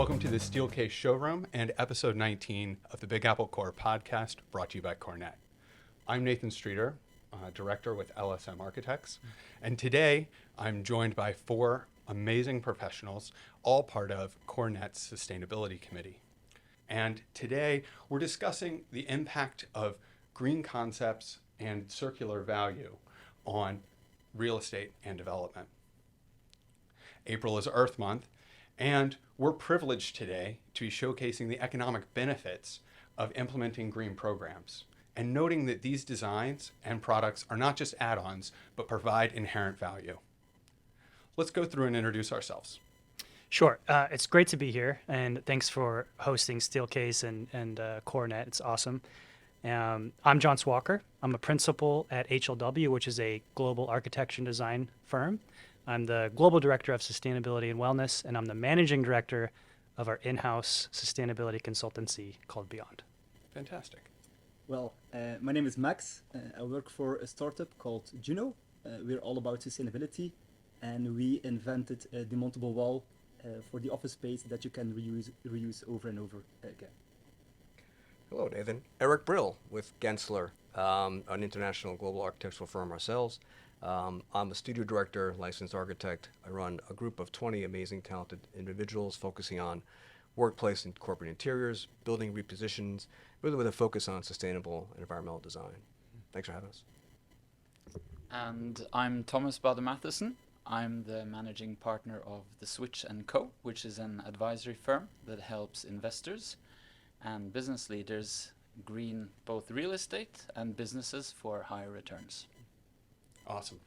Welcome to the Steelcase Showroom and episode 19 of the Big Apple Core podcast, brought to you by CoreNet. I'm Nathan Strieter, director with LSM Architects, and today I'm joined by four amazing professionals, all part of CoreNet's Sustainability Committee. And today we're discussing the impact of green concepts and circular value on real estate and development. April is Earth Month, and we're privileged today to be showcasing the economic benefits of implementing green programs and noting that these designs and products are not just add-ons, but provide inherent value. Let's go through and introduce ourselves. Sure. It's great to be here, and thanks for hosting Steelcase and CoreNet. It's awesome. I'm Jonce Walker. I'm a principal at HLW, which is a global architecture and design firm. I'm the global director of sustainability and wellness, and I'm the managing director of our in-house sustainability consultancy called Beyond. Fantastic. Well, my name is Max. I work for a startup called JUNNOO. We're all about sustainability, and we invented a demountable wall for the office space that you can reuse over and over again. Hello, Nathan. Eric Brill with Gensler, an international global architectural firm ourselves. I'm a studio director, licensed architect. I run a group of 20 amazing, talented individuals focusing on workplace and corporate interiors, building repositions, really with a focus on sustainable and environmental design. Thanks for having us. And I'm Thomas Bader-Matheson. I'm the managing partner of The Switch & Co., which is an advisory firm that helps investors and business leaders green both real estate and businesses for higher returns. Awesome.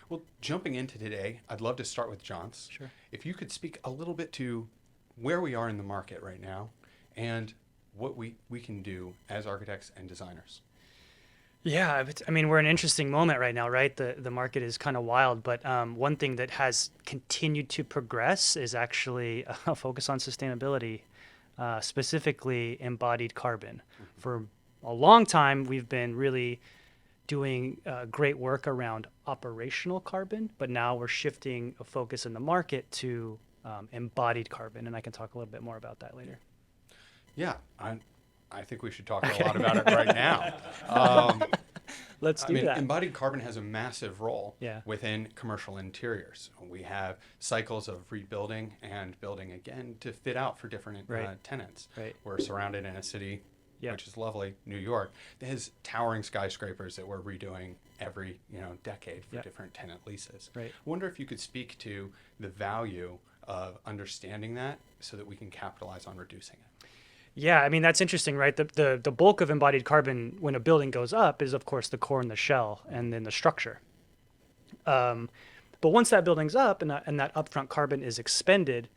Well, jumping into today, I'd love to start with Jonce. Sure. If you could speak a little bit to where we are in the market right now and what we can do as architects and designers. Yeah, I mean, we're in an interesting moment right now, right? The market is kind of wild, but one thing that has continued to progress is actually a focus on sustainability, specifically embodied carbon. Mm-hmm. For a long time, we've been really doing great work around operational carbon, but now we're shifting a focus in the market to embodied carbon, and I can talk a little bit more about that later. Yeah, I think we should talk a lot about it right now. Let's do that. Embodied carbon has a massive role Yeah. within commercial interiors. We have cycles of rebuilding and building again to fit out for different tenants. Right. We're surrounded in a city, Yep. which is lovely, New York, that has towering skyscrapers that we're redoing every decade for Yep. different tenant leases. Right. I wonder if you could speak to the value of understanding that so that we can capitalize on reducing it. Yeah, I mean, that's interesting, right? The bulk of embodied carbon when a building goes up is, of course, the core and the shell and then the structure. But once that building's up and that upfront carbon is expended,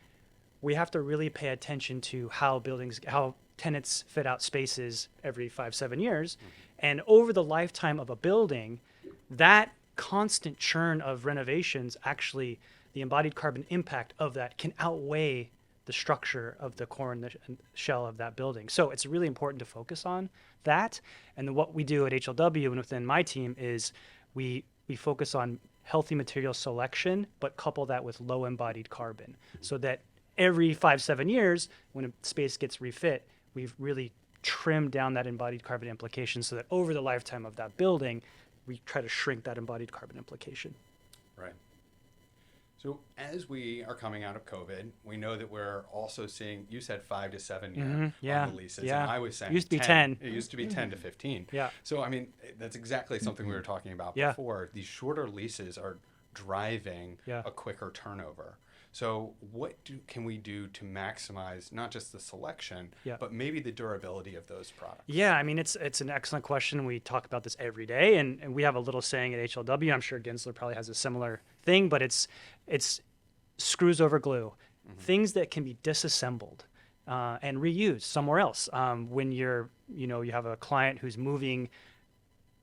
we have to really pay attention to how tenants fit out spaces every 5-7 years. Mm-hmm. And over the lifetime of a building, that constant churn of renovations, actually, the embodied carbon impact of that can outweigh the structure of the core and the shell of that building. So it's really important to focus on that. And what we do at HLW and within my team is we focus on healthy material selection, but couple that with low embodied carbon, so that every 5-7 years, when a space gets refit, we've really trimmed down that embodied carbon implication so that over the lifetime of that building, we try to shrink that embodied carbon implication. Right. So as we are coming out of COVID, we know that we're also seeing, you said 5 to 7 year on the leases, and I was saying it used to be 10. It used to be 10 to 15. Yeah. So, I mean, that's exactly something we were talking about before. These shorter leases are driving a quicker turnover. So what can we do to maximize not just the selection, but maybe the durability of those products? Yeah, I mean, it's an excellent question. We talk about this every day, and we have a little saying at HLW. I'm sure Gensler probably has a similar thing, but it's screws over glue, things that can be disassembled and reused somewhere else. When you have a client who's moving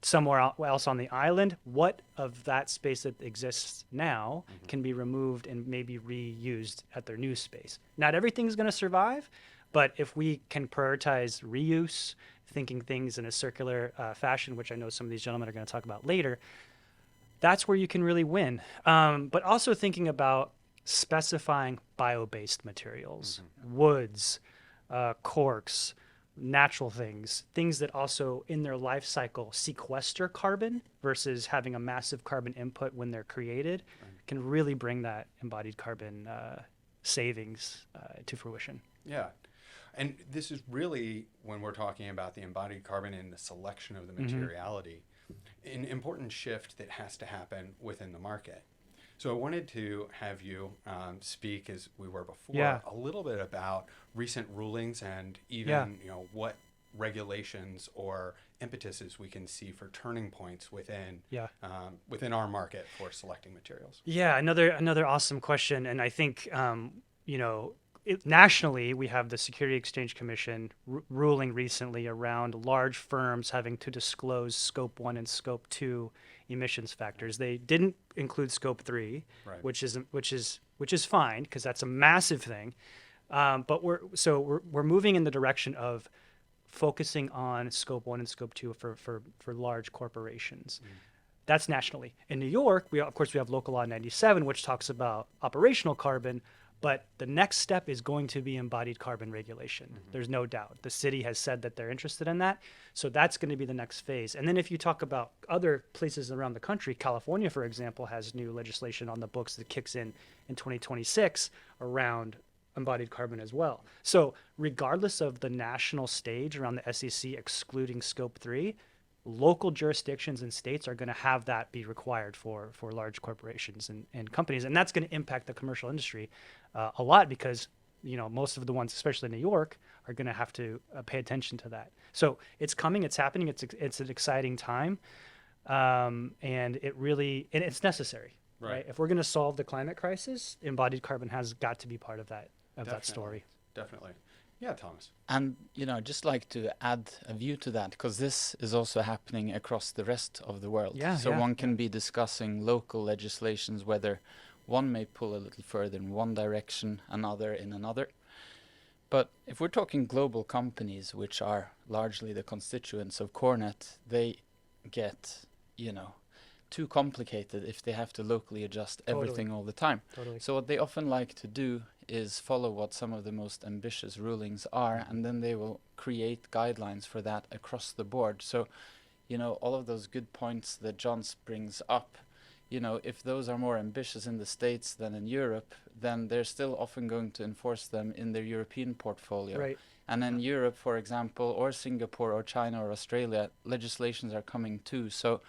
somewhere else on the island, what of that space that exists now can be removed and maybe reused at their new space? Not everything's going to survive, but if we can prioritize reuse, thinking things in a circular fashion, which I know some of these gentlemen are going to talk about later, that's where you can really win. But also thinking about specifying bio-based materials, woods, corks, natural things that also in their life cycle sequester carbon versus having a massive carbon input when they're created, can really bring that embodied carbon savings to fruition. Yeah. And this is really, when we're talking about the embodied carbon and the selection of the materiality, an important shift that has to happen within the market. So I wanted to have you speak, as we were before, a little bit about recent rulings and even what regulations or impetuses we can see for turning points within within our market for selecting materials. Yeah, another awesome question, and I think nationally, we have the Security Exchange Commission ruling recently around large firms having to disclose Scope 1 and Scope 2 emissions factors. They didn't include Scope 3, which is fine because that's a massive thing. But we're moving in the direction of focusing on Scope 1 and Scope 2 for large corporations. That's nationally. In New York, we have Local Law 97, which talks about operational carbon. But the next step is going to be embodied carbon regulation. There's no doubt. The city has said that they're interested in that. So that's going to be the next phase. And then if you talk about other places around the country, California, for example, has new legislation on the books that kicks in 2026 around embodied carbon as well. So regardless of the national stage around the SEC excluding Scope 3, local jurisdictions and states are going to have that be required for large corporations and companies. And that's going to impact the commercial industry a lot because, most of the ones, especially in New York, are going to have to pay attention to that. So it's coming, it's happening, it's an exciting time. And it's necessary, right? If we're going to solve the climate crisis, embodied carbon has got to be part of that, that story. Definitely. Yeah, Thomas. And, just like to add a view to that, because this is also happening across the rest of the world. So one can be discussing local legislations, whether one may pull a little further in one direction, another in another. But if we're talking global companies, which are largely the constituents of CoreNet, they get, too complicated if they have to locally adjust everything all the time. So what they often like to do is follow what some of the most ambitious rulings are, and then they will create guidelines for that across the board. So, all of those good points that Jonce brings up, if those are more ambitious in the States than in Europe, then they're still often going to enforce them in their European portfolio. Right. And in Europe, for example, or Singapore or China or Australia, legislations are coming too. So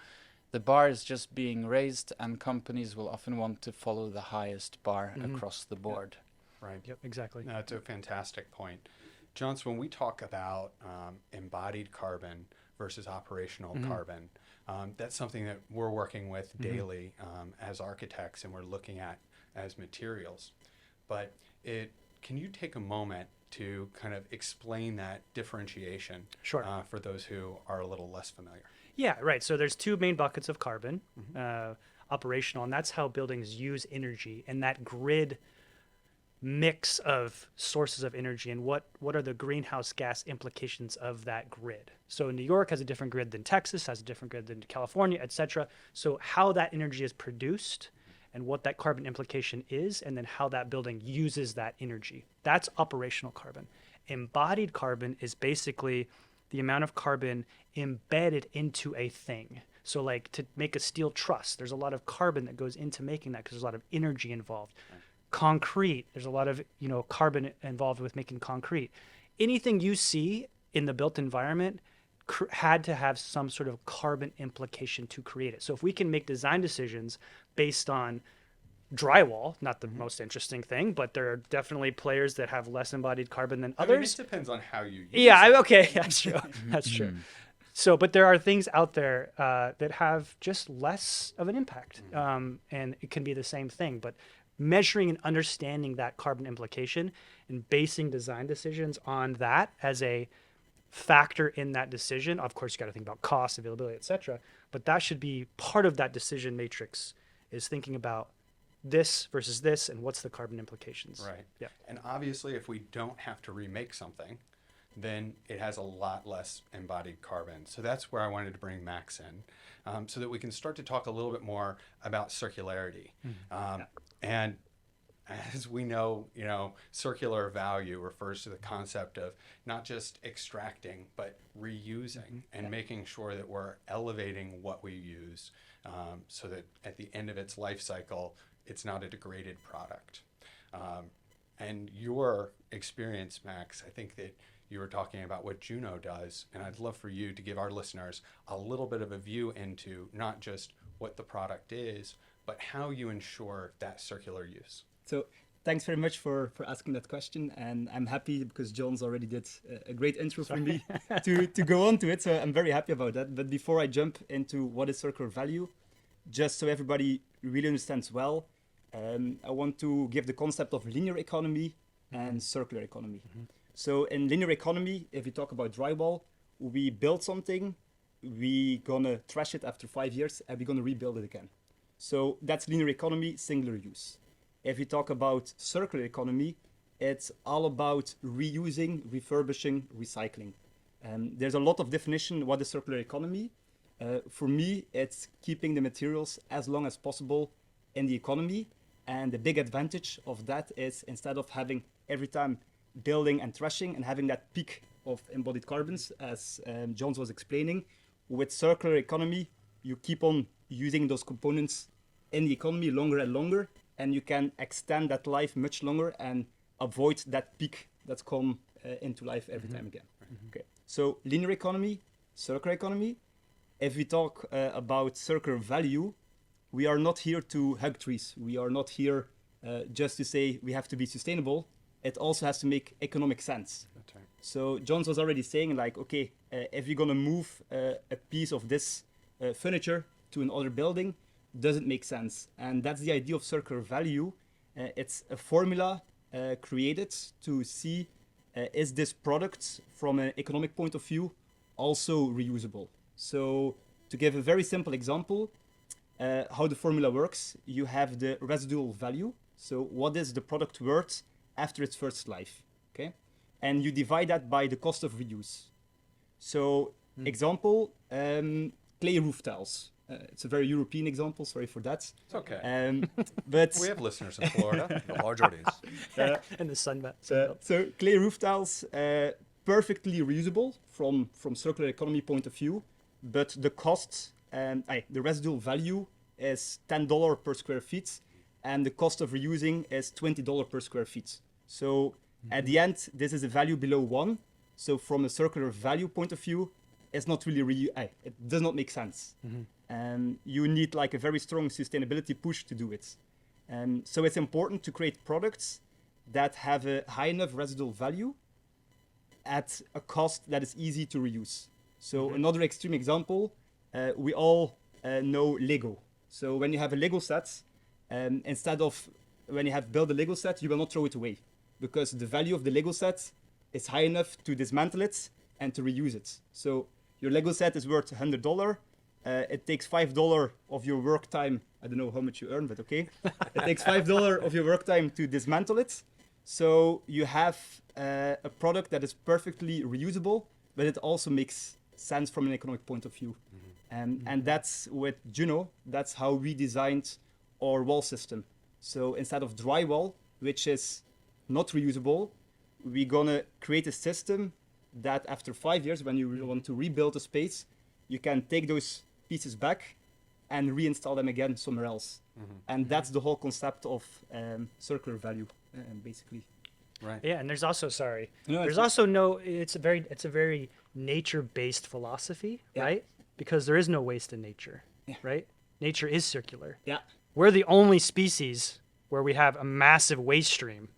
the bar is just being raised, and companies will often want to follow the highest bar across the board. Right. Yep, exactly. That's a fantastic point. Jonce, when we talk about embodied carbon versus operational carbon, that's something that we're working with daily as architects, and we're looking at as materials. But can you take a moment to kind of explain that differentiation for those who are a little less familiar? Yeah, right. So there's two main buckets of carbon, operational, and that's how buildings use energy, and that grid mix of sources of energy and what are the greenhouse gas implications of that grid. So New York has a different grid than Texas, has a different grid than California, etc. So how that energy is produced and what that carbon implication is, and then how that building uses that energy. That's operational carbon. Embodied carbon is basically the amount of carbon embedded into a thing. So like to make a steel truss, there's a lot of carbon that goes into making that because there's a lot of energy involved. Concrete, there's a lot of carbon involved with making concrete. Anything you see in the built environment had to have some sort of carbon implication to create it. So if we can make design decisions based on drywall, not the most interesting thing, but there are definitely players that have less embodied carbon than others. I mean, it depends on how you use it. Okay, that's true. That's true. So, but there are things out there that have just less of an impact, and it can be the same thing, but measuring and understanding that carbon implication and basing design decisions on that as a factor in that decision. Of course, you got to think about cost, availability, etc. But that should be part of that decision matrix, is thinking about this versus this and what's the carbon implications. Right. Yeah. And obviously, if we don't have to remake something, then it has a lot less embodied carbon. So that's where I wanted to bring Max in, so that we can start to talk a little bit more about circularity. And as we know, circular value refers to the concept of not just extracting, but reusing and making sure that we're elevating what we use so that at the end of its life cycle, it's not a degraded product. And your experience, Max, I think that you were talking about what JUNNOO does, and I'd love for you to give our listeners a little bit of a view into not just what the product is, but how you ensure that circular use. So thanks very much for asking that question, and I'm happy because Jonce already did a great intro for me to go on to it, so I'm very happy about that. But before I jump into what is circular value, just so everybody really understands well, I want to give the concept of linear economy and circular economy. So in linear economy, if we talk about drywall, we build something, we gonna trash it after 5 years, and we're gonna rebuild it again. So that's linear economy, singular use. If we talk about circular economy, it's all about reusing, refurbishing, recycling. There's a lot of definition what is circular economy. For me, it's keeping the materials as long as possible in the economy. And the big advantage of that is instead of having every time building and trashing and having that peak of embodied carbons, as Jonce was explaining, with circular economy, you keep on using those components in the economy longer and longer, and you can extend that life much longer and avoid that peak that's come into life every time again. Okay. So linear economy, circular economy. If we talk about circular value, we are not here to hug trees. We are not here just to say we have to be sustainable. It also has to make economic sense. That's right. So Jonce was already saying like, okay, if you're gonna move a piece of this furniture to another building, does it make sense? And that's the idea of circular value. It's a formula created to see is this product from an economic point of view also reusable. So to give a very simple example, how the formula works, you have the residual value. So what is the product worth after its first life, okay? And you divide that by the cost of reuse. So example, clay roof tiles. It's a very European example, sorry for that. It's okay. But We have listeners in Florida. The large audience. And the sun belt. so clay roof tiles, perfectly reusable from circular economy point of view, but the cost, the residual value is $10 per square feet, and the cost of reusing is $20 per square feet. So at the end, this is a value below 1. So from a circular value point of view, it's not really, it does not make sense. And you need like a very strong sustainability push to do it. So it's important to create products that have a high enough residual value at a cost that is easy to reuse. So another extreme example, we all know Lego. So when you have a Lego set, instead of when you have built a Lego set, you will not throw it away because the value of the Lego set is high enough to dismantle it and to reuse it. So your Lego set is worth $100. It takes $5 of your work time. I don't know how much you earn, but okay. It takes $5 of your work time to dismantle it. So you have a product that is perfectly reusable, but it also makes sense from an economic point of view. And that's with JUNNOO, that's how we designed our wall system. So instead of drywall, which is not reusable, we're gonna create a system that after 5 years, when you want to rebuild a space, you can take those pieces back and reinstall them again somewhere else. And that's the whole concept of circular value, basically. Right. Yeah, and there's also No, there's also no. It's a very nature-based philosophy, right? Because there is no waste in nature, right? Nature is circular. Yeah. We're the only species where we have a massive waste stream.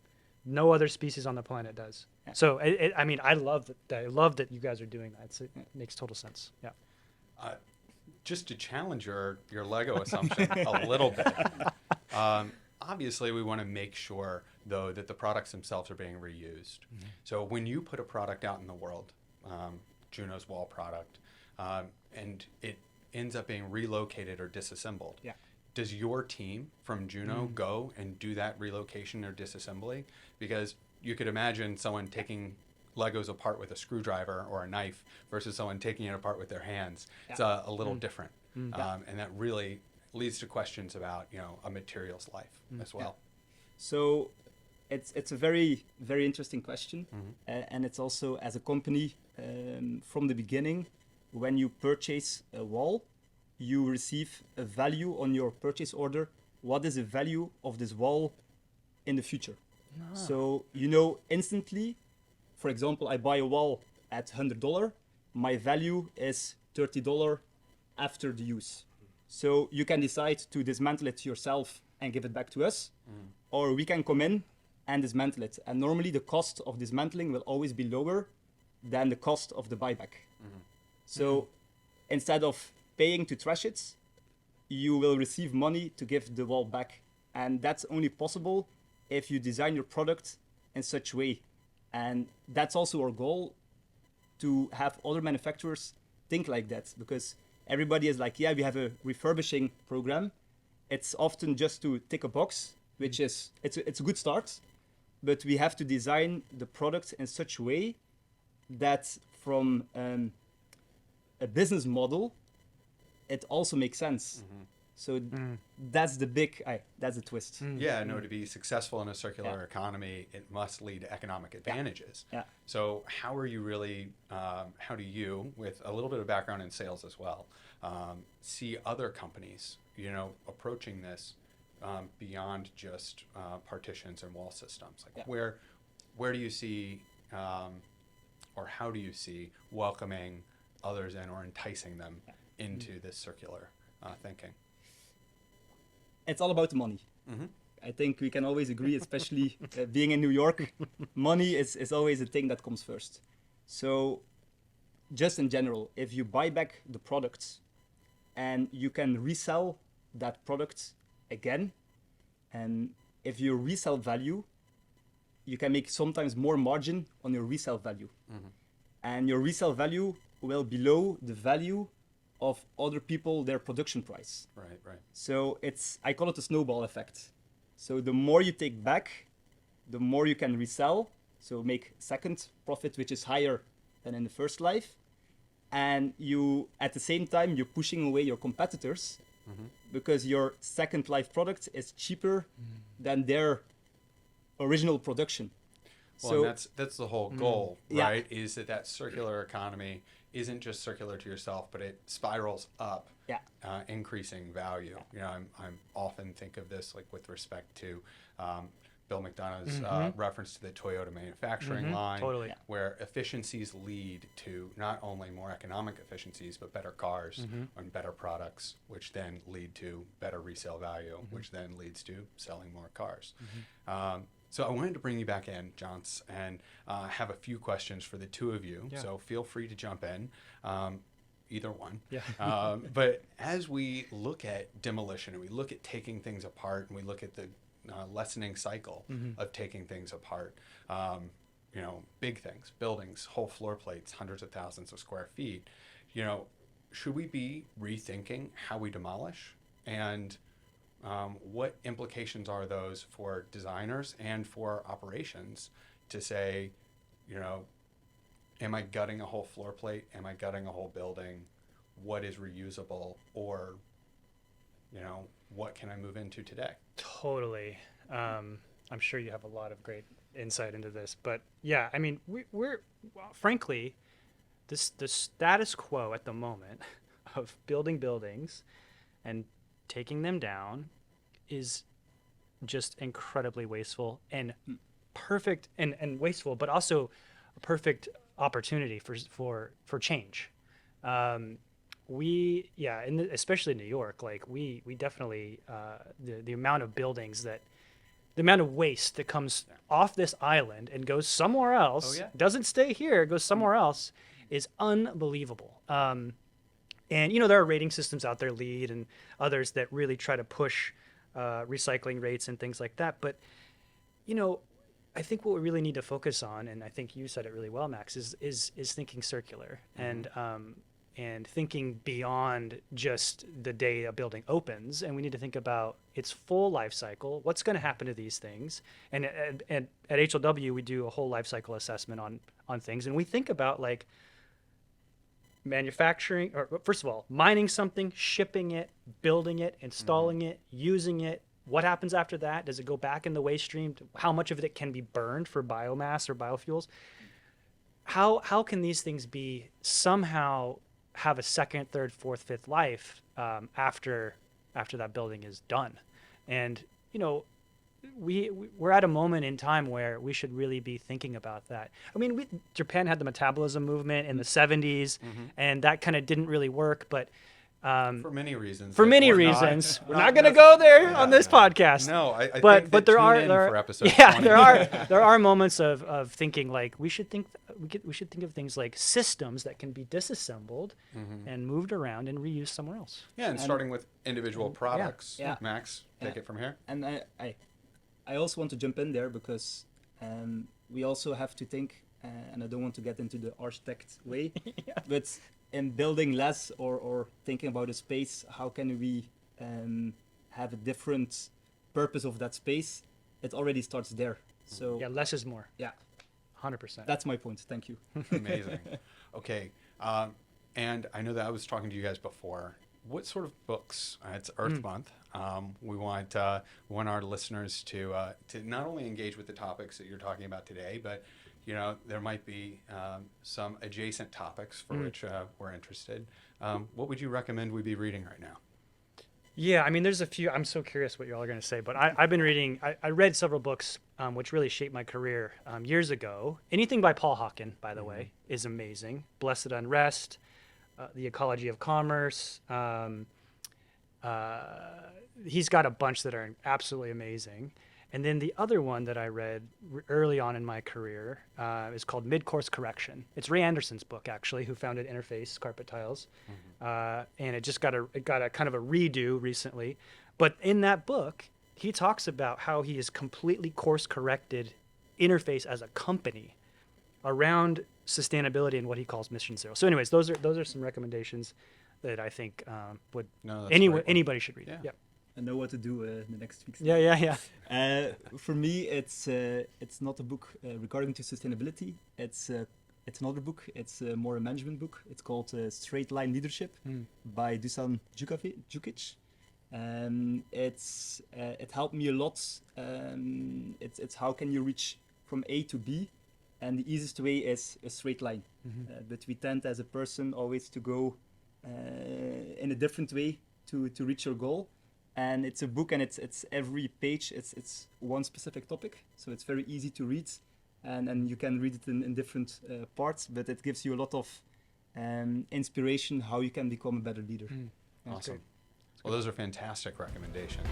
No other species on the planet does. Yeah. So I mean, I love that. I love that you guys are doing that. It makes total sense. Yeah. Just to challenge your Lego assumption a little bit, obviously we want to make sure, though, that the products themselves are being reused. So when you put a product out in the world, JUNNOO's wall product, and it ends up being relocated or disassembled, does your team from JUNNOO go and do that relocation or disassembly? Because you could imagine someone taking Legos apart with a screwdriver or a knife versus someone taking it apart with their hands. It's a little different. And that really leads to questions about, a material's life as well. So it's a very, very interesting question. And it's also, as a company, from the beginning, when you purchase a wall, you receive a value on your purchase order. What is the value of this wall in the future? So you know instantly, for example, I buy a wall at $100, my value is $30 after the use. So you can decide to dismantle it yourself and give it back to us, or we can come in and dismantle it. And normally the cost of dismantling will always be lower than the cost of the buyback. So instead of paying to trash it, you will receive money to give the wall back. And that's only possible if you design your product in such a way. And that's also our goal, to have other manufacturers think like that, because everybody is like, yeah, we have a refurbishing program. It's often just to tick a box, which is, it's a good start, but we have to design the product in such a way that from a business model, it also makes sense. So that's the twist. Yeah, no, to be successful in a circular economy, it must lead to economic advantages. Yeah. So how are you really, how do you, with a little bit of background in sales as well, see other companies, you know, approaching this beyond just partitions and wall systems? Like where do you see, or how do you see welcoming others in or enticing them into this circular thinking? It's all about the money. I think we can always agree, especially being in New York, money is always the thing that comes first. So just in general, if you buy back the products and you can resell that product again, and if your resale value, you can make sometimes more margin on your resale value. And your resale value will below the value of other people, their production price. Right. So I call it a snowball effect. So the more you take back, the more you can resell. So make second profit, which is higher than in the first life. And you, at the same time, you're pushing away your competitors because your second life product is cheaper than their original production. Well, So and that's the whole goal, right? Is that circular economy isn't just circular to yourself, but it spirals up, increasing value. You know, I'm often think of this like with respect to Bill McDonough's reference to the Toyota manufacturing line, where efficiencies lead to not only more economic efficiencies, but better cars and better products, which then lead to better resale value, which then leads to selling more cars. So I wanted to bring you back in, Jonce, and have a few questions for the two of you. So feel free to jump in, either one. But as we look at demolition and we look at taking things apart and we look at the lessening cycle of taking things apart, you know, big things, buildings, whole floor plates, hundreds of thousands of square feet, you know, should we be rethinking how we demolish? And what implications are those for designers and for operations to say, you know, am I gutting a whole floor plate? Am I gutting a whole building? What is reusable? Or, you know, what can I move into today? Totally. I'm sure you have a lot of great insight into this, but yeah, I mean, we're frankly, the status quo at the moment of building buildings and taking them down is just incredibly wasteful and perfect and wasteful, but also a perfect opportunity for change. Especially in New York, like we definitely, the amount of buildings the amount of waste that comes off this island and goes somewhere else, doesn't stay here, it goes somewhere else, is unbelievable. And, you know, there are rating systems out there, LEED and others, that really try to push recycling rates and things like that. But, you know, I think what we really need to focus on, and I think you said it really well, Max, is thinking circular and thinking beyond just the day a building opens. And we need to think about its full life cycle. What's going to happen to these things? And at HLW, we do a whole life cycle assessment on things. And we think about like manufacturing, or first of all, mining something, shipping it, building it, installing it, using it, What happens after that? Does it go back in the waste stream? How much of it can be burned for biomass or biofuels? How can these things be somehow have a second, third, fourth, fifth life after that building is done? And we're at a moment in time where we should really be thinking about that. I mean, Japan had the metabolism movement in the 70s, and that kind of didn't really work, but for many reasons. For many reasons, we're not going to go there on this podcast. No, I think but that there tune are in for episode yeah 20. there are moments of thinking like we should think of things like systems that can be disassembled and moved around and reused somewhere else. Yeah, and starting with individual products. Yeah. Max, take it from here. And I also want to jump in there because we also have to think, and I don't want to get into the architect way, but in building less or thinking about a space, how can we have a different purpose of that space? It already starts there. So Yeah, less is more. yeah, 100%. that's my point. Thank you. Amazing. Okay. And I know that I was talking to you guys before. What sort of books? It's Earth Month. We want our listeners to not only engage with the topics that you're talking about today, but there might be some adjacent topics for which we're interested. What would you recommend we be reading right now? Yeah, I mean, there's a few. I'm so curious what you're all going to say, but I've been reading. I read several books which really shaped my career years ago. Anything by Paul Hawken, by the way, is amazing. Blessed Unrest, The Ecology of Commerce. He's got a bunch that are absolutely amazing. And then the other one that I read early on in my career is called Mid-Course Correction. It's Ray Anderson's book, actually, who founded Interface Carpet Tiles. And it just got a kind of a redo recently. But in that book, he talks about how he has completely course-corrected Interface as a company around sustainability and what he calls Mission Zero. So anyways, those are some recommendations that I think anybody should read. Yeah. Yep. I know what to do in the next weeks. Yeah. For me, it's not a book regarding to sustainability. It's another book. It's more a management book. It's called Straight Line Leadership by Dusan Djukic. It helped me a lot. It's how can you reach from A to B, and the easiest way is a straight line. But we tend as a person always to go in a different way to reach your goal. And it's a book, and it's every page it's one specific topic, so it's very easy to read, and you can read it in different parts, but it gives you a lot of inspiration how you can become a better leader. Awesome. Well, those are fantastic recommendations.